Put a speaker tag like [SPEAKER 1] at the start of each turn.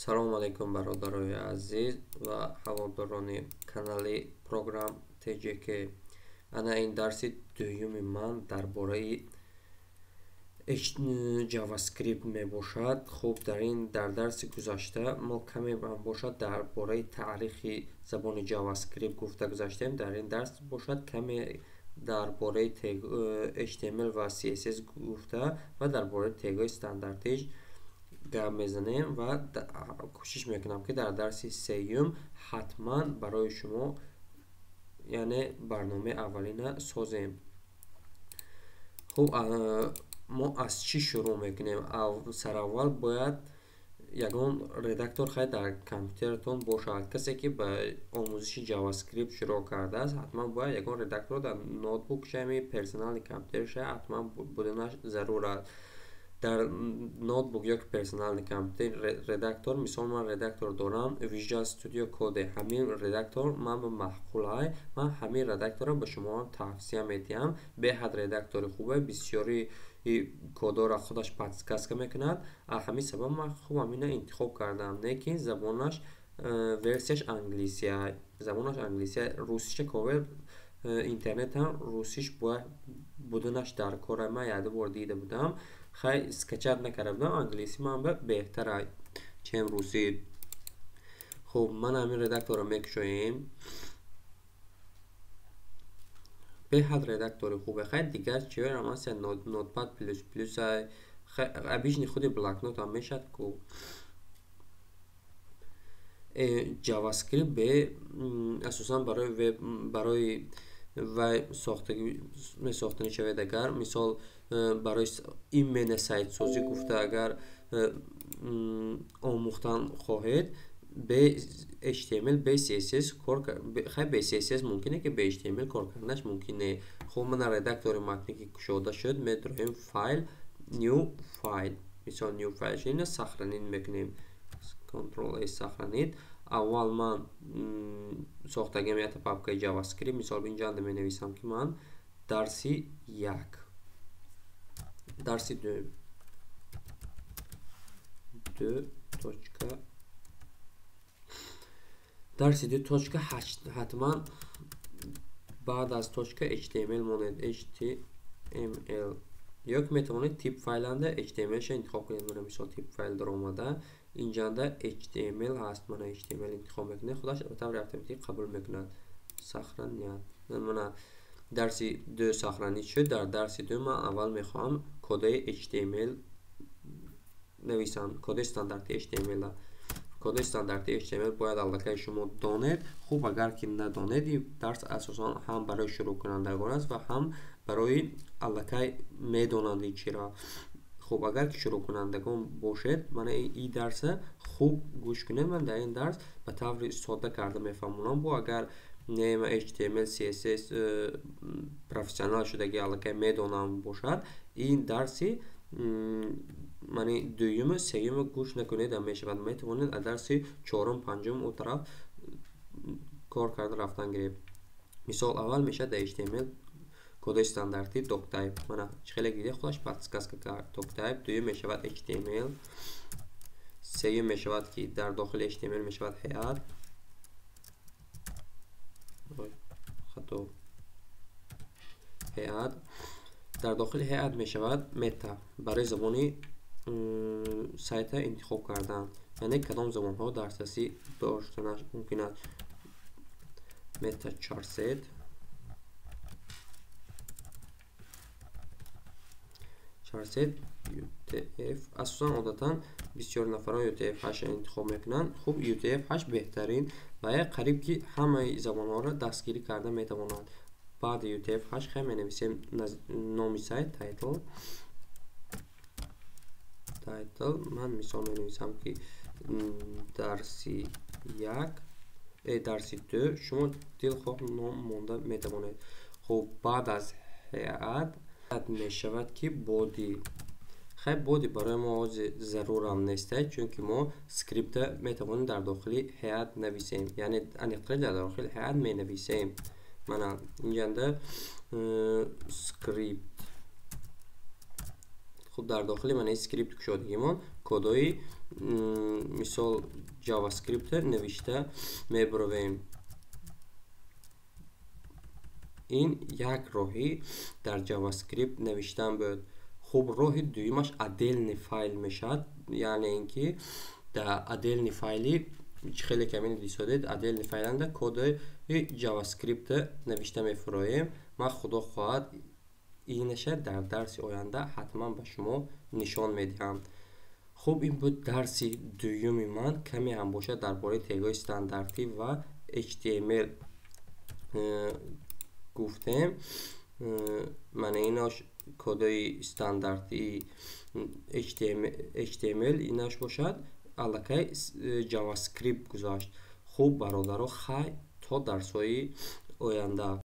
[SPEAKER 1] салом алейкум бародарои азиз ва ҳаводорони канали программ TJK. Ана ин дарси дуюми ман дар бораи JavaScript мебошад. Хуб, дар дарси гузашта мо каме бошад дар бораи таърихи забони JavaScript гуфта гузаштем. Дар ин дарс бошад каме дар бораи HTML ва CSS гуфта ва дар бораи теgoи стандартиш гап мезанем ва кӯшиш мекунам ки дар дарси сеюм ҳатман барои шумо яъне барномаи аввалина созем. Хуб, мо аз чӣ шурӯъ мекунем? Сараввал бояд ягон редактор хай дар компютератон бошад. Касе ки ба омӯзиши JavaScript шурӯъ кардааст, ҳатман бояд ягон редактор дар ноутбук шами персонални компютерша ҳатман буданаш зарур аст. Дар ноутбук ё ки персонални компютер редактор, мисол ман редактор дорам Visual Studio Code. Ҳамин редактор ман ба маъқулай, ман ҳамин редактора ба шумо тавсия медиҳам. Беҳад редактори хубе, бисёри кодора худаш подсказка мекунад. ҳамин сабаб ман хуб ҳамина интихоб кардам. Лекин забонаш версияш англисия, забонаш англисия, русиша ковер интернетам русиш буданаш дар кора. Ман як бор дида будам, хай скачат накарда будам, англиси ман беҳтара чем руси. Хуб, ман ҳамин редакторро мекушоем. беҳад редактори хубе. Хай дигар чиёрам аст, Notepad++, обични худи блокнот ҳам мешад ку. JavaScript асосан барои вай сохтани шавад. Агар мисол барои имена сайтсозӣ гуфта агар омӯхтан хоҳед, бе HTML бе CSS хай бе CSS мумкине ки бе HTML кор карданаш мумкин не. Хуб, мана редактори матне ки кушода шуд, метроем файл, new file, мисол new file шина сохранид мекунем. Ctrl+S сохранид. Аввал ман сохтагем як папкаи JavaScript, мисол инҷанда менависам ки ман дарси 1, дарси 2 дарси 2.8 ҳатман баъд аз точка HTML монед. HTML ё ки метавонед тип файланда HTML ша интихоб кунед. мана мисол тип файл даромада, инҷанда HTML ҳаст. мана HTML интихоб мекунед, худаш ба таври автоматик қабул мекунад. сохранят. мана дарси 2 сохранид шуд. дар дарси 2 ман аввал мехоҳам кодаи HTML нависам. кодаи стандарти HTML. кодаи стандарти HTML бояд аллакай шумо донед. Хуб, агар ки надонед, ин дарс асосан ҳам барои шурӯъкунандагон аст ва ҳам барои аллакай медонанди чиро. хуб, агар ки шурӯъкунандагон бошед, мана ин дарса хуб гӯш кунед. ман дар ин дарс ба таври сода карда мефаҳмонам. бо агар нема HTML CSS профессионал шудаги аллакай медонам бошад, ин дарси мани дуюму сеюму гӯш накунед, мешавад. метавонед аз дарси чорум панҷум у тараф кор карда рафтан гиред. мисол аввал мешад дар HTML кодаи стандарти doctype. мана хеле диде худаш подсказка кард. doctype дуюм мешавад HTML, сеюм мешавад ки дар дохили HTML мешавад head, хато head, дар дохили head мешавад meta. барои забони сайта интихоб кардан, яъне кадом забонҳо дастрасӣ доштанаш мумкин аст. meta 400 UTF. асосан одатан бисёр нафарон UTF-8 интихоб мекунанд. хуб, UTF-8 беҳтарин ва як қариб ки ҳамаи забонҳоро дастгирӣ карда метавонад. баъди UTF-8 хай менависем номи сайт title. ман мисол менависам ки дарси 1, дарси 2. шумо дилхоҳ ном монда метавонед. хуб, баъд аз head мешавад ки body. хай body барои мо ҳозир зарурам неста, чунки мо скрипта метавонем дар дохили head нависем, яъне аниқтара дар дохили head менависем. мана инҷанда скрипт. хуб, дар дохили ман скрипт кушодагимон кодои мисол JavaScript навишта мебаровем. ин як роҳи дар JavaScript навиштан буд. хуб роҳи дуюмаш отдельный файл мешавад, яъне ин ки дар отдельный файли хеле камин дисодед отдельный файланда коди JavaScript навишта мефуроем. ман худо хоҳад инаша дар дарси оянда ҳатман ба шумо нишон медиҳам. хуб ин буд дарси дуюми ман. каме ҳам бошад дар бораи тегҳои стандартӣ ва HTML гуфтем. маънаи кодои стандартии HTML инаш бошад, аллакай JavaScript гузашт. хуб бародаро, хай то дарсҳои оянда.